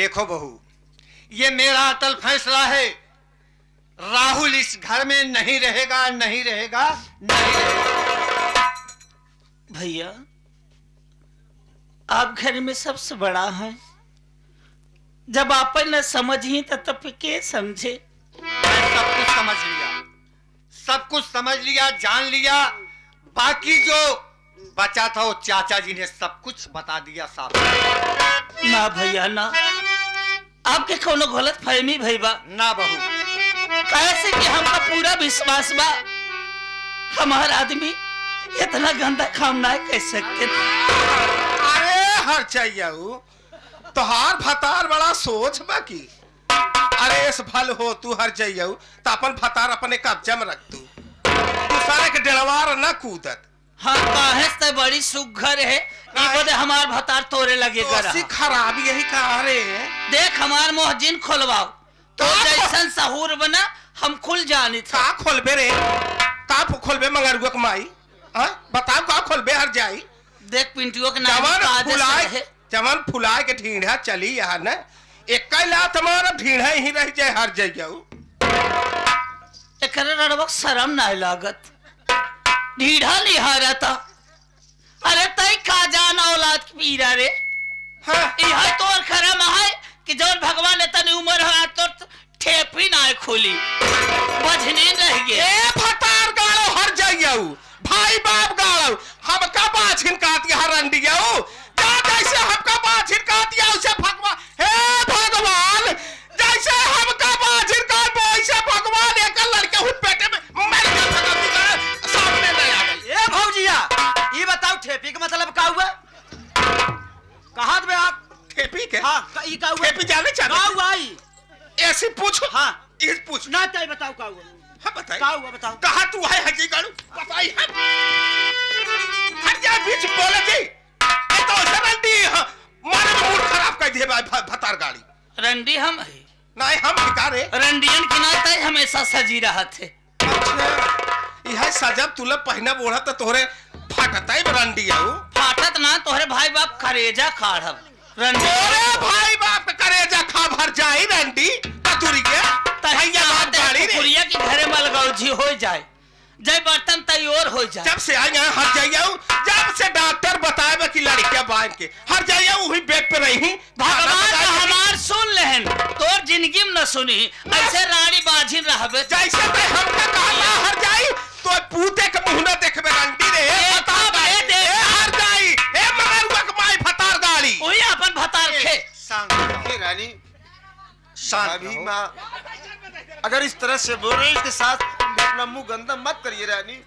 देखो बहू, ये मेरा अटल फैसला है, राहुल इस घर में नहीं रहेगा, नहीं रहेगा, नहीं रहेगा। भैया आप घर में सबसे बड़ा है, जब आप न समझी तो तब के समझे। मैं सब कुछ समझ लिया, सब कुछ समझ लिया, जान लिया। बाकी जो बचा था वो चाचा जी ने सब कुछ बता दिया साहब। ना भैया ना, आपके कोनो गलत फहमी भईबा ना बहू, कैसे कि हमका पूरा विश्वास बा हमार आदमी इतना गंदा काम ना कर सकते। अरे हर चाहिए तोहार भतार बड़ा सोच बाकी। अरे इस भल हो तू हर जाइयो तो अपन भतार अपने कब्जा में रख तू, दूसरे के डेढ़वार न कूदत। हाँ काहे से बड़ी सुघर है, ये बदे हमार भतार तोरे लगेगा। तो खराबी यही कहा रे। देख हमार मोहजिन खोलवाओ तो जैसन सहूर बना हम खुल जानी था। का खोलबे रे, का खोलबे मंगरुआ कमाई? बताओ का खोलबे हर जाई? देख पिंटुओं के नाम जमन फुलाए के ढीढ़ा चली यहाँ न एक लात हमारा ढीढ़ा ही रह जाए हर जाइयो। एक शर्म ना लागत, ढीढ़ा लिहारा था। अरे तई का जान औलाद की पीरा रे। हाँ यह तो और खरम है कि जौन भगवान ने तनी उम्र है तो ठेपी ना खोली बजने रह गए। ए फटार गाड़ो हर जाइयो, भाई बाप गाड़ो हमका बाछिन काती हर अंडियो। जैसे हमका बाछिन कातिया उसे भगवान, हे भगवान जैसे हमका बाछिन काट वैसे भगवान एक लड़के हुन पेटे में मर गया सामने नहीं आ गई। ए भौजिया ये बताओ ठेपी का मतलब का हुआ? कहा बे आप ठेपी के? हाँ ई का हुआ? ठेपी जाने चाहते का हुआ ई? ऐसे पूछो। हाँ इस पूछ ना चाहिए, बताओ का हुआ? हाँ बताइए का हुआ बताओ। कहा तू है हजी गाड़ू बताइए। हर जा बीच बोले जी ये तो रंडी मारे में मूड खराब कर दिए भतार गाड़ी। रंडी हम है नहीं हम भिकारे रंडियन के नाते हमेशा सजी रहा थे। अच्छा यह सजब तुला पहना बोढ़ा तो तोहरे फाटता ही रंडी आऊ। फाटत ना तोहरे भाई बाप करेजा खाड़ब रंडी। अरे भाई बाप का करेजा खा भर जाई रंडी कतुरी के तहिया बात गाड़ी रे। पुरिया की घरे मलगाओ जी हो जाए, जय बर्तन तैयार हो जाए। जब से आई हर जाइयो, जब से डॉक्टर बताए कि लड़कियां बांध के हर जाइयो वही बेड पे रही। भगवान हमार सुन लेहन तोर जिंदगी में न सुनी ऐसे रानी बाझिन रहबे। जैसे ते हमका कहला हर जाई तो पूते के मुंह न देखबे रंडी रे। बता बे दे हर जाई ए मगरुआ के माई भतार गाड़ी ओही अपन भतार खे। शांत रानी शांत अभी माँ अगर इस तरह से बोल रहे इसके साथ अपना मुंह गंदा मत करिए रानी।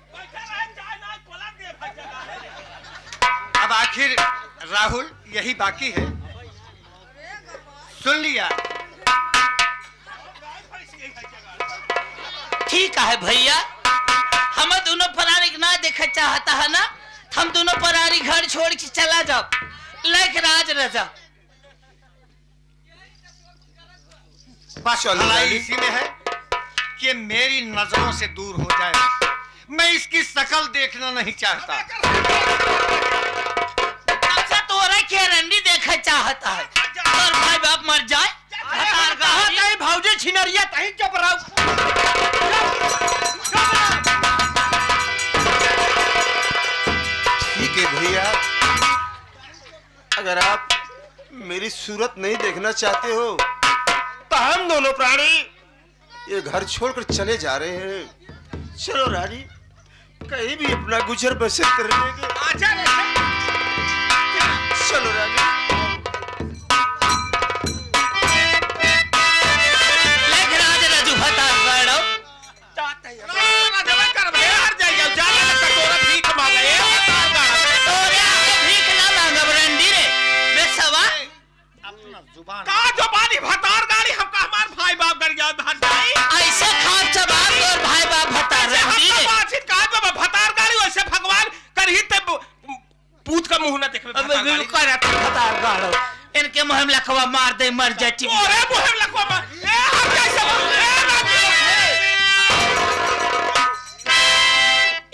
अब आखिर राहुल यही बाकी है, सुन लिया। ठीक है भैया, हम दोनों परारी ना देखा चाहता है ना, हम दोनों परारी घर छोड़ के चला जाओ लेक राज रजा। बस भलाई इसी में है कि मेरी नजरों से दूर हो जाए, मैं इसकी शकल देखना नहीं चाहता। अच्छा तोरा के रंडी देखा चाहता है और भाई बाप मर जाए। भाऊजी छिनरिया तही चुप रहो। ठीक है भैया, अगर आप मेरी सूरत नहीं देखना चाहते हो तो हम दोनों प्राणी ये घर छोड़कर चले जा रहे हैं। चलो रानी कहीं भी अपना गुजर बसर कर लेंगे। चलो रानी। ऐसे खान चबार और भाई बाप भतार भगवान करही पूत का मुंह न देखबे भतार गाड़ो इनके मुहम लखवा मार दे मर जाती। अरे मुहम लखवा मार ए हम कैसे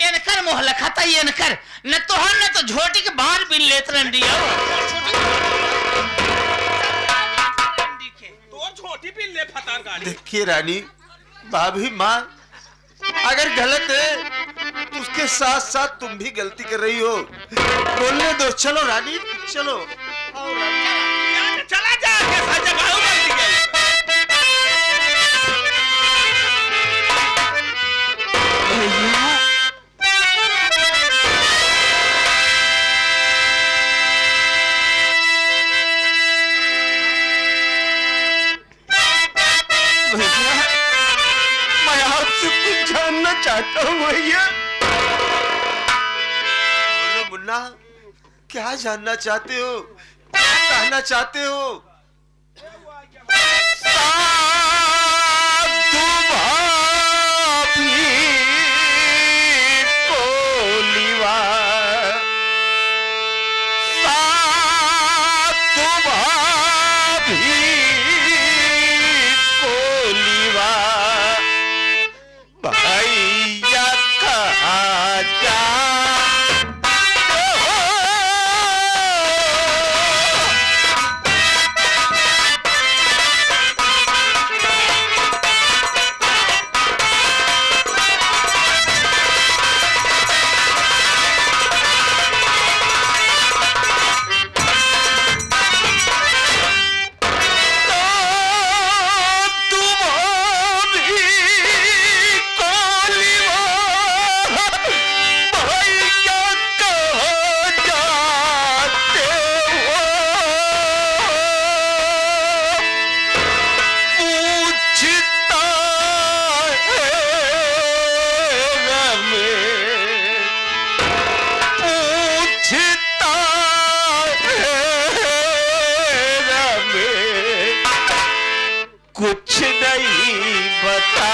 इनकर मुह लखाता इनकर न तो हम न तो झोटी के बाहर बिन लेत रंडिया। देखिए रानी, भाभी माँ अगर गलत है तो उसके साथ साथ तुम भी गलती कर रही हो। बोलने दो, चलो रानी चलो। आओ रानी। चला जा कैसा जगह गलती गई। मैं आपसे कुछ जानना चाहता हूँ भैया। बोलो मुन्ना, क्या जानना चाहते हो, क्या कहना चाहते हो? कुछ नहीं बता।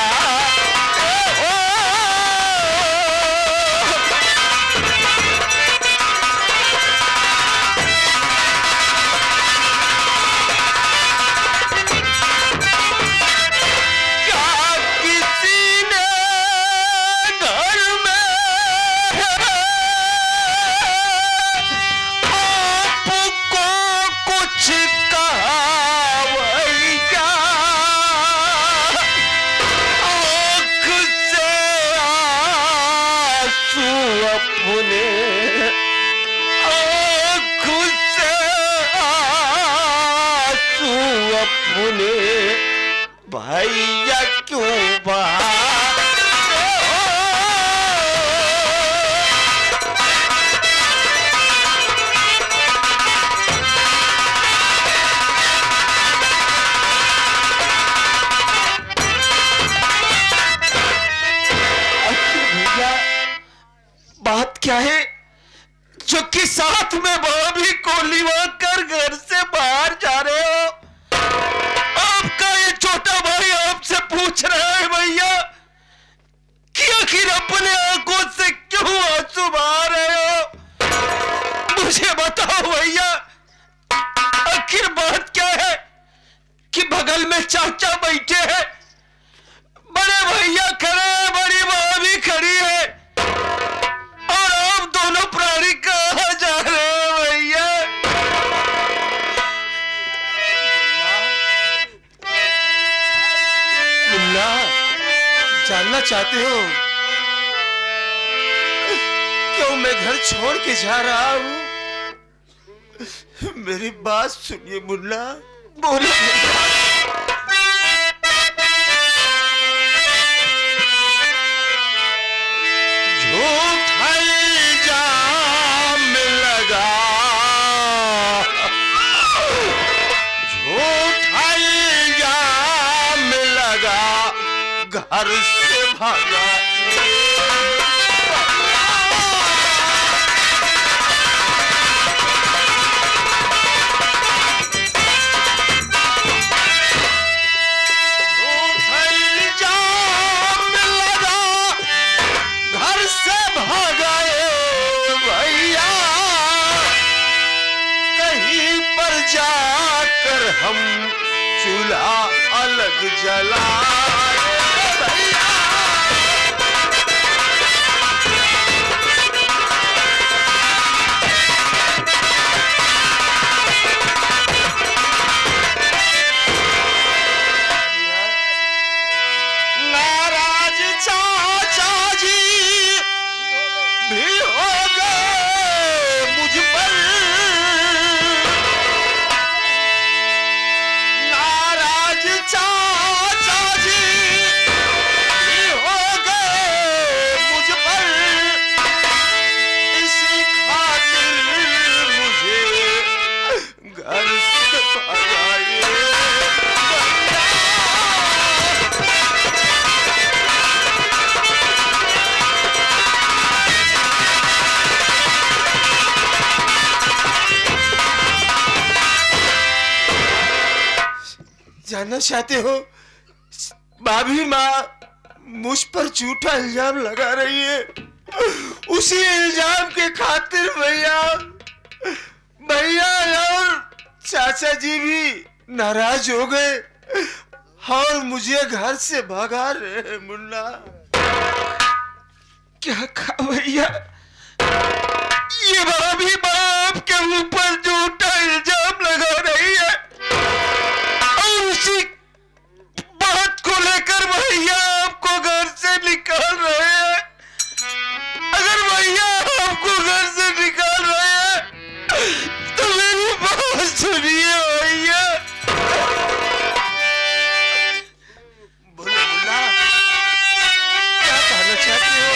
भैया क्यों बहा? भैया बात क्या है जो कि साथ में भाभी को लिवा कर घर से बाहर जा रहे हो? आपका ये छोटा भाई आपसे पूछ रहा है भैया कि आखिर अपने आंखों से क्यों आंसू बहा रहे हो? मुझे बताओ भैया, आखिर बात क्या है कि बगल में चाचा बैठे हैं, बड़े भैया खड़े हैं, बड़ी भाभी खड़ी है, और आप दोनों प्राणी कहाँ जा रहे हो भैया? मुन्ना, जानना चाहते हो क्यों मैं घर छोड़ के जा रहा हूँ? मेरी बात सुनिए मुन्ना, बोलो। झूठा इल्जाम लगा, झूठा इल्जाम लगा, घर से भागा। झूठा इल्जाम लगा, घर से भागाए भैया, कहीं पर जाकर हम चूल्हा अलग जलाए भैया। जानना चाहते हो, भाभी माँ मुझ पर झूठा इल्जाम लगा रही है। उसी इल्जाम के खातिर भैया और चाचा जी भी नाराज हो गए और मुझे घर से भगा रहे हैं। मुन्ना क्या कहा भैया? ये भाभी बाप के ऊपर झूठा इल्जाम लगा रही है और उसी बात को लेकर भैया आपको घर से निकाल रहे हैं। अगर भैया आपको घर से निकाल रहे हैं तो मेरी बात सुनिए भैया। बोलो मुन्ना, क्या कहना चाहते हो?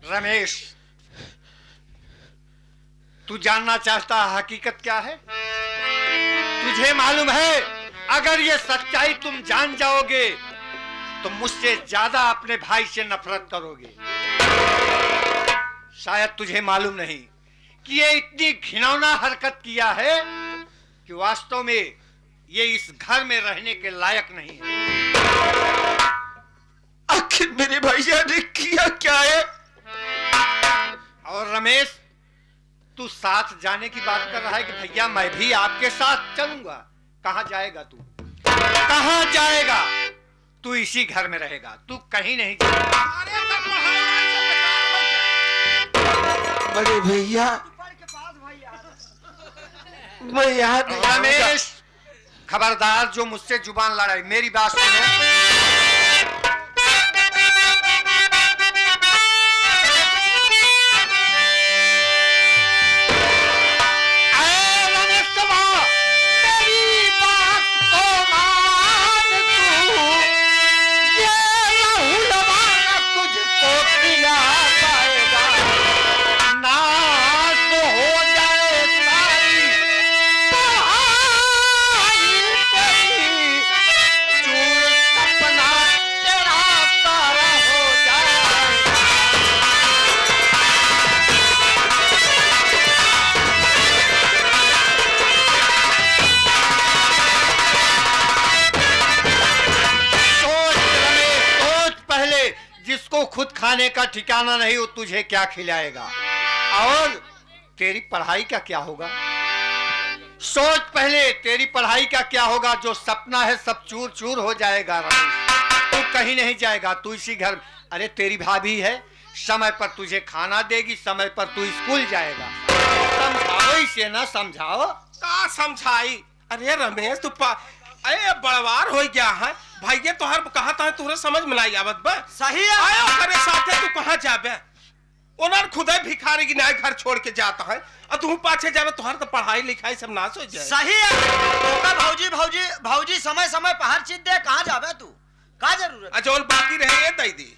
रमेश, तू जानना चाहता है हकीकत क्या है? तुझे मालूम है अगर ये सच्चाई तुम जान जाओगे तो मुझसे ज्यादा अपने भाई से नफरत करोगे। शायद तुझे मालूम नहीं कि ये इतनी घिनौना हरकत किया है कि वास्तव में ये इस घर में रहने के लायक नहीं है। आखिर मेरे भैया ने किया क्या है? और रमेश, तू साथ जाने की बात कर रहा है कि भैया मैं भी आपके साथ चलूंगा। कहां जाएगा तू? कहां जाएगा? तू इसी घर में रहेगा, तू कहीं नहीं जाएगा। बड़े भैया मैं यहाँ नहीं आऊंगा। रमेश, खबरदार जो मुझसे जुबान लड़ाई, मेरी बात सुनो। खुद खाने का ठिकाना नहीं, वो तुझे क्या खिलाएगा? और तेरी पढ़ाई का क्या होगा? सोच पहले, तेरी पढ़ाई का क्या होगा? जो सपना है सब चूर चूर हो जाएगा। तू कहीं नहीं जाएगा, तू इसी घर। अरे तेरी भाभी है, समय पर तुझे खाना देगी, समय पर तू स्कूल जाएगा। समझाओ इसे ना, समझाओ। का समझाई? अरे रमेश तू अरे बड़वार हो गया है भैया, तोहर कहा था तुहरे समझ में नहीं आवत बा। सही है। आयो करे साथे तू कहां जाबे? ओनर खुदे भिखारी की नाय घर छोड़ के जाता है और तू पाछे जाबे, तोहर तो पढ़ाई लिखाई सब नाश हो जाए। सही है। तो भौजी भौजी भौजी समय समय पर हर चीज दे, कहां जाबे तू? का जरूरत? अच्छा और बाकी रहे ये दई दी।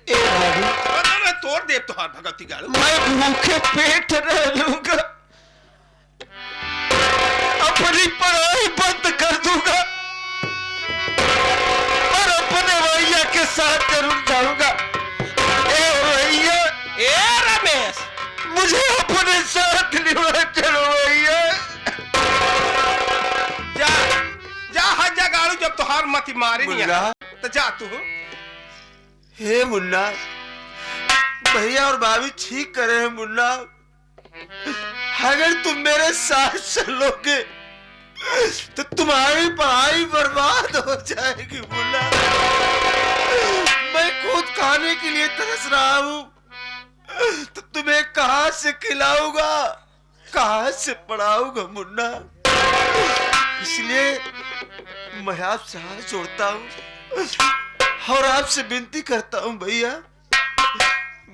ए भाभी मैं तोड़ दे तोहर भगती गाड़। मैं भूखे पेट रह लूंगा, अपनी पढ़ाई बंद कर दूंगा और अपने भैया के साथ जरूर जाऊंगा। ए भैया, ए रमेश, मुझे अपने साथ ले चलो भैया। जा जा हज जगाड़ू, जब तुहार मती मारी नहीं है तो जा तू। हे मुन्ना, भैया और भाभी ठीक करे हैं मुन्ना। अगर तुम मेरे साथ चलोगे तो तुम्हारी पढ़ाई बर्बाद हो जाएगी मुन्ना। मैं खुद खाने के लिए तरस रहा हूँ, तो तुम्हें कहाँ से खिलाऊंगा, कहाँ से पढ़ाऊंगा मुन्ना। इसलिए मैं आपसे हाथ जोड़ता हूँ और आपसे विनती करता हूँ भैया,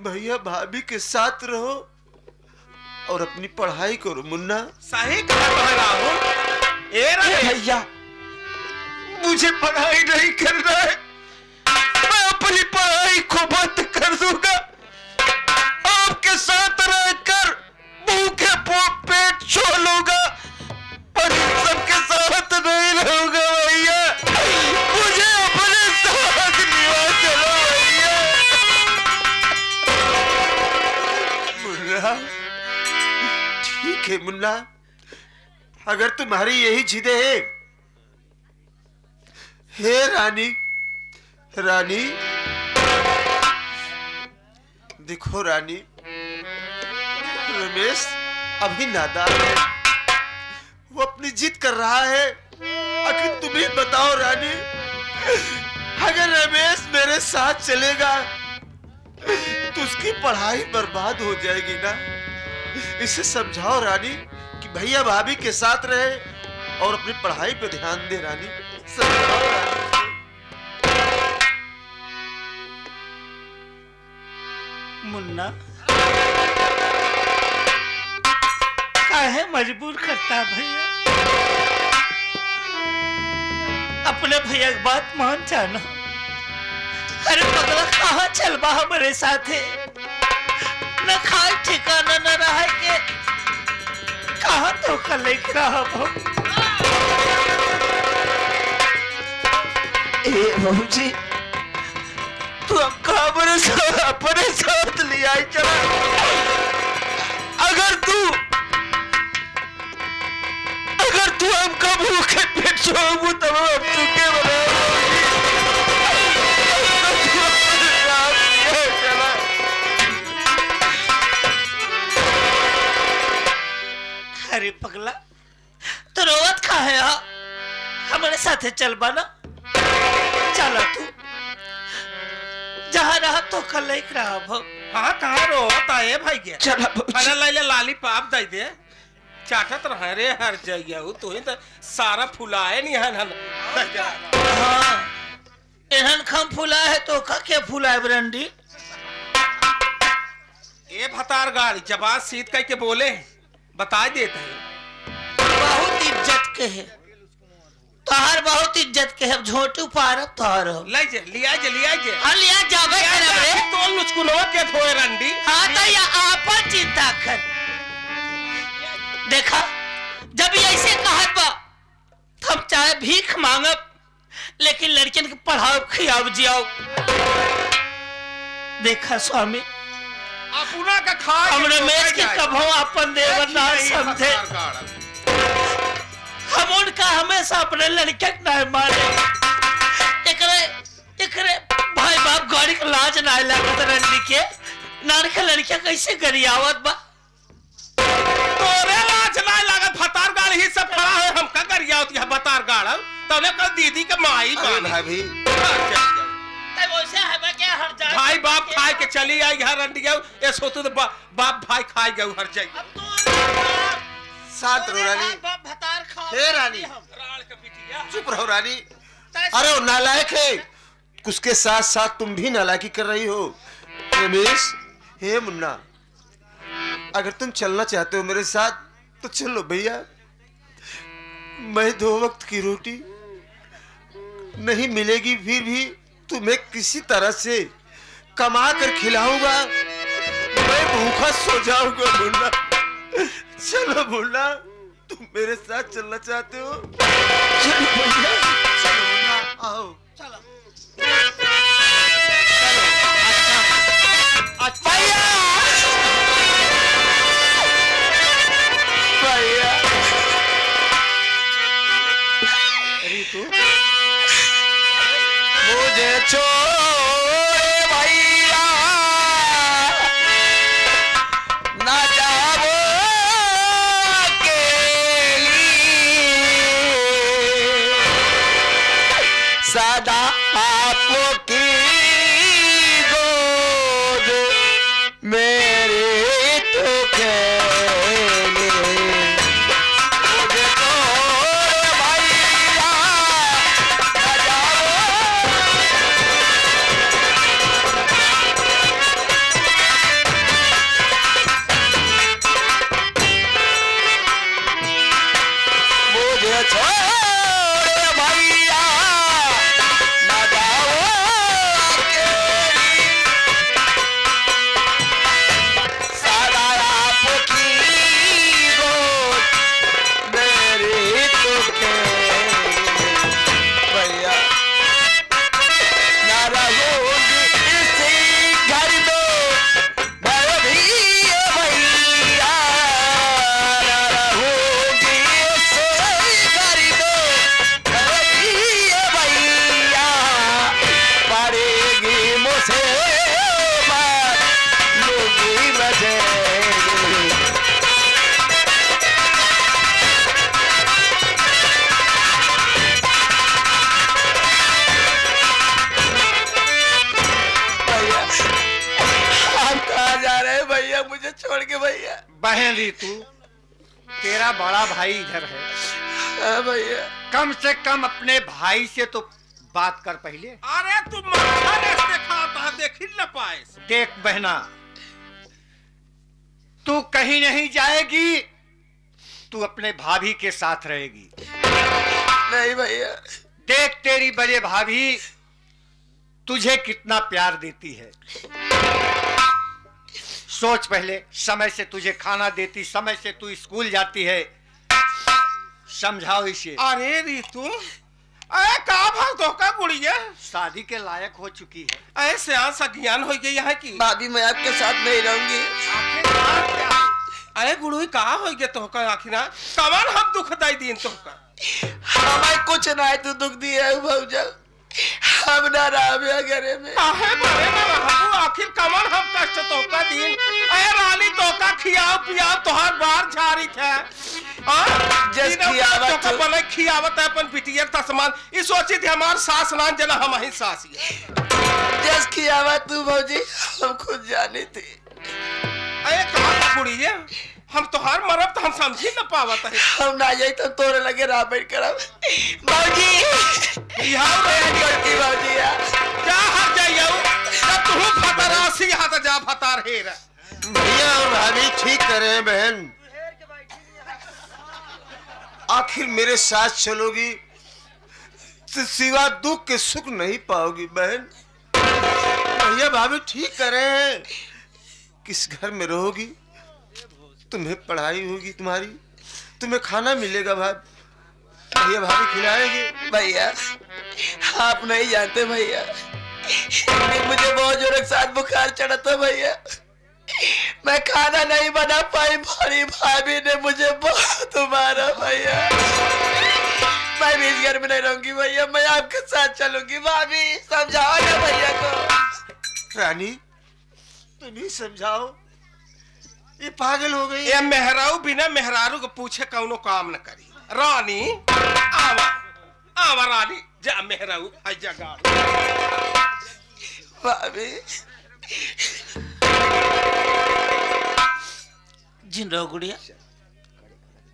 भैया भाभी के साथ रहो और अपनी पढ़ाई करो मुन्ना। सही कह रहा हूँ। ए भैया मुझे पढ़ाई नहीं करना है, मैं अपनी पढ़ाई को बंद कर दूंगा, आपके साथ रहकर भूखे पेट छोड़ूंगा, पर इन सबके साथ नहीं रहूंगा भैया, मुझे अपने साथ लिया चलो भैया। मुन्ना ठीक है मुन्ना, अगर तुम्हारी यही जिद है। हे रानी, रानी देखो रानी, रमेश अभी नादान है, वो अपनी जिद कर रहा है। आखिर तुम ही बताओ रानी, अगर रमेश मेरे साथ चलेगा तो उसकी पढ़ाई बर्बाद हो जाएगी ना। इसे समझाओ रानी कि भैया भाभी के साथ रहे और अपनी पढ़ाई पे ध्यान दे रानी, समझाओ रानी। मुन्ना काहे मजबूर करता भैया, अपने भैया की बात मान जाना। अरे पगला कहाँ चलबा हमारे साथे, न खाए ठिकाना न रहा के कहाँ धोखा लेके रहा हो। ए बाबूजी, तू हमका अपने साथ ले आई चला। अगर तू हमका भूखे पेट छोड़ू तब हम चुके अरे पगला तो रोवत का है, हमारे साथे चल बाना, चला तू जहाँ रहा तो कल लेक रहा भो। हाँ कहाँ रोता है भाई के, चला अरे लाइले लाली पाप दे दे, चाटत रह रे हर जगह तू ही तो सारा फुलाए नहीं है। हाँ एहन खम फुला है तो का क्या फुला है बरंडी। ए भतार गाड़ी जबान सीत कह के बोले बता देते हैं। बहुत इज्जत के है तोहार, बहुत इज्जत के है, झोटू पार तोहार हो। ले जे लिया जे हाँ लिया जावे करे रे, तो लुचकुनो के थोए रंडी। हाँ तो या आपन चिंता कर। देखा जब ये ऐसे कहत बा, हम चाहे भीख मांगब लेकिन लड़कियन के पढ़ाओ खियाव जियाओ। देखा स्वामी, अपना का खाए हमने मेज के कभो अपन देवर ना समझे, हम उनका हमेशा अपने लड़के ना मारे। एकरे भाई बाप गाड़ी के लाज ना लागत रंडी के, नानके लड़के कैसे गरियावत बा। तोरे लाज ना लागत, भतार गाड़ी ही सब खड़ा है, हम का गरियावत है भतार गाड़ तने कर दीदी के माई बानी भाभी। वैसे हमें क्या हर जाए भाई बाप खाए के चली आई घर रंडी गयो, ए सोतु तो बाप भाई खाए गयो हर जगह। शांत रहो रानी। भतार खा हे रानी, राल के पिटिया चुप रहो रानी। अरे वो नालायक है, उसके साथ साथ तुम भी नालायकी कर रही हो। रमेश, हे मुन्ना, अगर तुम चलना चाहते हो मेरे साथ तो चलो भैया, मैं 2 वक्त की रोटी नहीं मिलेगी फिर भी तुम्हें किसी तरह से कमा कर खिलाऊंगा, मैं भूखा सो जाऊंगा मुन्ना। चलो मुन्ना, तुम मेरे साथ चलना चाहते हो? चलो भैया, चलो मुन्ना, आओ। भैया, भैया, अरे तू मुझे छोड़ भैया ना जाओ अकेली, सदा आपकी गोद जाओ मुझे छोड़ के भैया। बहन रीतू, तेरा बड़ा भाई इधर है, हाँ भैया। कम से कम अपने भाई से तो बात कर पहले। अरे तू माथा रेस खाता है, देख ही न पाए। देख बहना, तू कहीं नहीं जाएगी, तू अपने भाभी के साथ रहेगी। नहीं भैया। देख तेरी बड़े भाभी तुझे कितना प्यार देती है। सोच पहले, समय से तुझे खाना देती, समय से तू स्कूल जाती है, समझाओ इसे। अरे रीतू, अरे का भाग तो का गुड़िया शादी के लायक हो चुकी है। ऐसे सा ज्ञान हो गई है कि भाभी मैं आपके साथ नहीं रहूंगी। आखिर बात क्या है? अरे गुड़ुई कहा हो गया तो का आखिर कमान हम दुख दाई दिन तो का हमें कुछ ना है तू दुख दिया है भौजा, हम ना रहा घरे में। काहे मरे ना रहू, आखिर कमान हम कष्ट तो का दिन। अरे रानी तो का खियाओ पियाओ तोहार बार झारी थे। जस खियावत तो का बने खियावत है अपन बिटिया तसमान ई सोची थी हमार सास नान जना हम ही सास है। जस खियावा तू भौजी, हम खुद जाने थे। अरे कहा गुड़िया हम तोहार मरब तो हम समझ ही न पावत है। हम ना जाई तो तोरे लगे रह बैठ करब भौजी। यहाँ गलती भौजी यार। जा हट जाइयो, जब तू फतरासी हाथ जा फतार हेर। भैया और भाभी ठीक कर रहे हैं बहन। आखिर मेरे साथ चलोगी तो सिवा दुख के सुख नहीं पाओगी बहन। भैया भाभी ठीक कर रहे हैं। किस घर में रहोगी, तुम्हें पढ़ाई होगी, तुम्हें खाना मिलेगा, भैया भाभी खिलाएंगे। भैया आप नहीं जानते भैया, मुझे बहुत जोर के साथ बुखार चढ़ा था भैया, मैं खाना नहीं बना पाई। बड़ी भाभी ने मुझे बहुत मारा भैया। मैं भी इस घर में नहीं रहूंगी भैया, मैं आपके साथ चलूंगी। भाभी समझाओ ना भैया को। रानी तुम ही समझाओ, ये पागल हो गई। ये मेहरारू बिना मेहरारू को पूछे कौनो काम न करी। रानी आवा आवा रानी, जा मेहरारू आई जा गाड़ी। भाभी जिन रहो गुड़िया,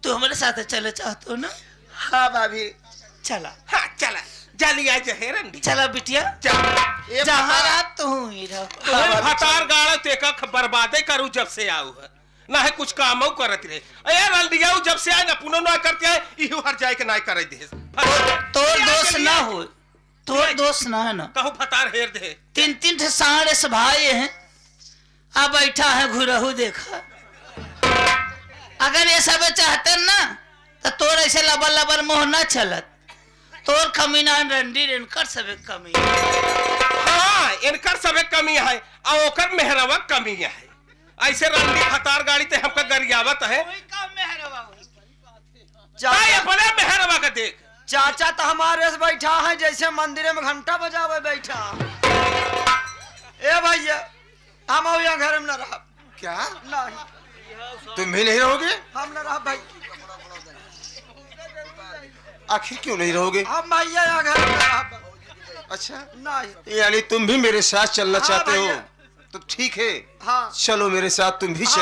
तू हमारे साथ चले चाहते हो ना? हाँ भाभी चला हाँ चला जल्दी आ जा रंडी। चला बिटिया, चल जहाँ रात तू ही रहो। तुम्हें फतार गाड़ा तेका बर्बादे करूं जब से आऊ है ना है कुछ काम करत रहे। अरे रंडियाऊ जब से आए ना पुनो ना करते है, इहो हर जाए के ना करे दे। तोर दोस्त ना हो, तोर दोस्त ना है ना। कहूं फतार हेर दे। 3 साढ़े से भाई हैं, अब बैठा है घुरहू देखा। अगर ये सब चाहते ना तो तोर ऐसे लबर लबर मोह ना चलत। तोर कमी ना रंडी इनकर सब कमी। हाँ इनकर सब कमी है और ओकर मेहरवा कमी है। ऐसे रंडी फतार गाड़ी ते हमका गरियावत है। अपने मेहरवा का देख। चाचा तो हमारे से बैठा है जैसे मंदिर में घंटा बजावे बैठा। ए भैया हम यहाँ घर में न रहा। क्या नहीं तुम भी नहीं रहोगे? हम न रहा भाई। आखिर क्यों नहीं रहोगे? हम भैया यहाँ घर में रहा। अच्छा नहीं यानी तुम भी मेरे साथ चलना हाँ चाहते हो? भैया। तो ठीक है, हाँ चलो मेरे साथ तुम भी चलो।